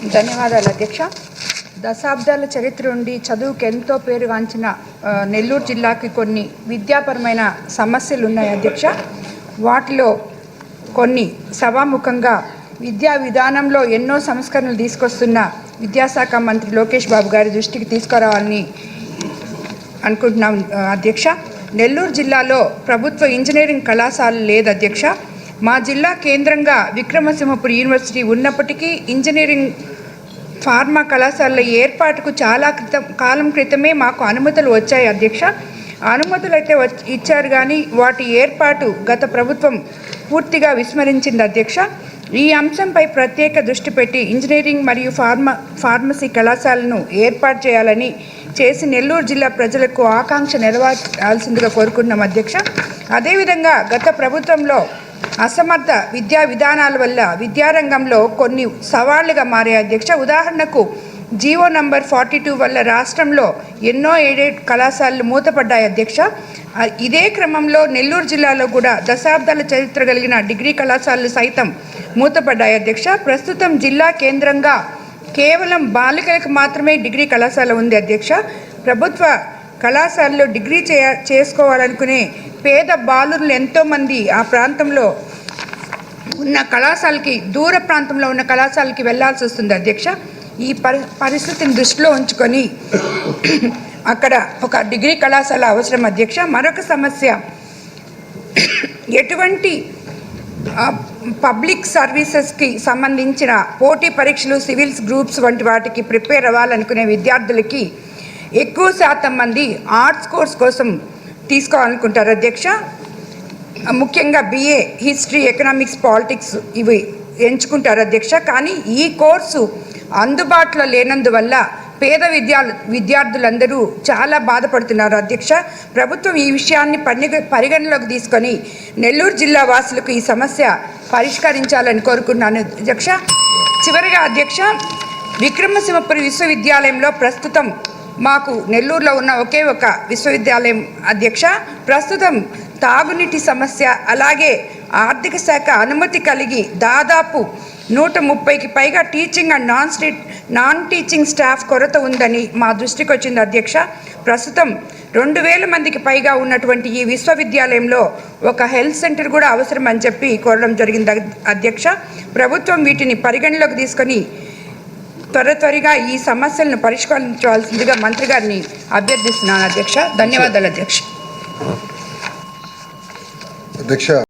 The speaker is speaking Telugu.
ధన్యవాదాలు అధ్యక్ష. దశాబ్దాల చరిత్ర నుండి చదువుకు ఎంతో పేరుగాంచిన నెల్లూరు జిల్లాకి కొన్ని విద్యాపరమైన సమస్యలు ఉన్నాయి అధ్యక్ష. వాటిలో కొన్ని సభాముఖంగా విద్యా విధానంలో ఎన్నో సంస్కరణలు తీసుకొస్తున్న విద్యాశాఖ మంత్రి లోకేష్ బాబు గారి దృష్టికి తీసుకురావాలని అనుకుంటున్నాం అధ్యక్ష. నెల్లూరు జిల్లాలో ప్రభుత్వ ఇంజనీరింగ్ కళాశాల లేదు అధ్యక్ష. మా జిల్లా కేంద్రంగా విక్రమసింహపురి యూనివర్సిటీ ఉన్నప్పటికీ ఇంజనీరింగ్ ఫార్మా కళాశాలల ఏర్పాటుకు చాలా కాలం క్రితమే మాకు అనుమతులు వచ్చాయి అధ్యక్ష. అనుమతులు అయితే ఇచ్చారు కానీ వాటి ఏర్పాటు గత ప్రభుత్వం పూర్తిగా విస్మరించింది అధ్యక్ష. ఈ అంశంపై ప్రత్యేక దృష్టి పెట్టి ఇంజనీరింగ్ మరియు ఫార్మసీ కళాశాలను ఏర్పాటు చేయాలని చేసి నెల్లూరు జిల్లా ప్రజలకు ఆకాంక్ష నెరవేర్చాల్సిందిగా కోరుకుంటున్నాం అధ్యక్ష. అదేవిధంగా గత ప్రభుత్వంలో అసమర్థ విద్యా విధానాల వల్ల విద్యారంగంలో కొన్ని సవాళ్లుగా మారే అధ్యక్ష. ఉదాహరణకు జీవో నంబర్ 42 వల్ల రాష్ట్రంలో ఎన్నో ఎయిడెడ్ కళాశాలలు మూతపడ్డాయి అధ్యక్ష. ఇదే క్రమంలో నెల్లూరు జిల్లాలో కూడా దశాబ్దాల చరిత్ర కలిగిన డిగ్రీ కళాశాలలు సైతం మూతపడ్డాయి అధ్యక్ష. ప్రస్తుతం జిల్లా కేంద్రంగా కేవలం బాలికలకు మాత్రమే డిగ్రీ కళాశాల ఉంది అధ్యక్ష. ప్రభుత్వ కళాశాలలో డిగ్రీ చేసుకోవాలనుకునే పేద బాలురులు ఎంతోమంది ఆ ప్రాంతంలో ఉన్న కళాశాలకి దూర ప్రాంతంలో ఉన్న కళాశాలకి వెళ్లాల్సి వస్తుంది అధ్యక్ష. ఈ పరిస్థితిని దృష్టిలో ఉంచుకొని అక్కడ ఒక డిగ్రీ కళాశాల అవసరం అధ్యక్ష. మరొక సమస్య, ఎటువంటి పబ్లిక్ సర్వీసెస్కి సంబంధించిన పోటీ పరీక్షలు, సివిల్స్ గ్రూప్స్ వంటి వాటికి ప్రిపేర్ అవ్వాలనుకునే విద్యార్థులకి ఎక్కువ శాతం మంది ఆర్ట్స్ కోర్స్ కోసం తీసుకోవాలనుకుంటారు అధ్యక్ష. ముఖ్యంగా BA హిస్టరీ, ఎకనామిక్స్, పాలిటిక్స్ ఇవి ఎంచుకుంటారు అధ్యక్ష. కానీ ఈ కోర్సు అందుబాటులో లేనందువల్ల పేద విద్యార్థులందరూ చాలా బాధపడుతున్నారు అధ్యక్ష. ప్రభుత్వం ఈ విషయాన్ని పరిగణలోకి తీసుకొని నెల్లూరు జిల్లా వాసులకు ఈ సమస్య పరిష్కరించాలని కోరుకున్నాను అధ్యక్ష. చివరిగా అధ్యక్ష, విక్రమసింహపురి విశ్వవిద్యాలయంలో ప్రస్తుతం మాకు నెల్లూరులో ఉన్న ఒకే ఒక విశ్వవిద్యాలయం అధ్యక్ష. ప్రస్తుతం తాగునీటి సమస్య, అలాగే ఆర్థిక శాఖ అనుమతి కలిగి దాదాపు 130కి పైగా teaching and non teaching staff కొరత ఉందని మా దృష్టికి వచ్చింది అధ్యక్ష. ప్రస్తుతం 2000 మందికి పైగా ఉన్నటువంటి ఈ విశ్వవిద్యాలయంలో ఒక హెల్త్ సెంటర్ కూడా అవసరం అని చెప్పి కోరడం జరిగింది అధ్యక్ష. ప్రభుత్వం వీటిని పరిగణలోకి తీసుకొని త్వరగా ఈ సమస్యలను పరిష్కరించవలసిందిగా మంత్రి గారిని అభ్యర్థిస్తున్నాను అధ్యక్ష. ధన్యవాదాలు అధ్యక్ష.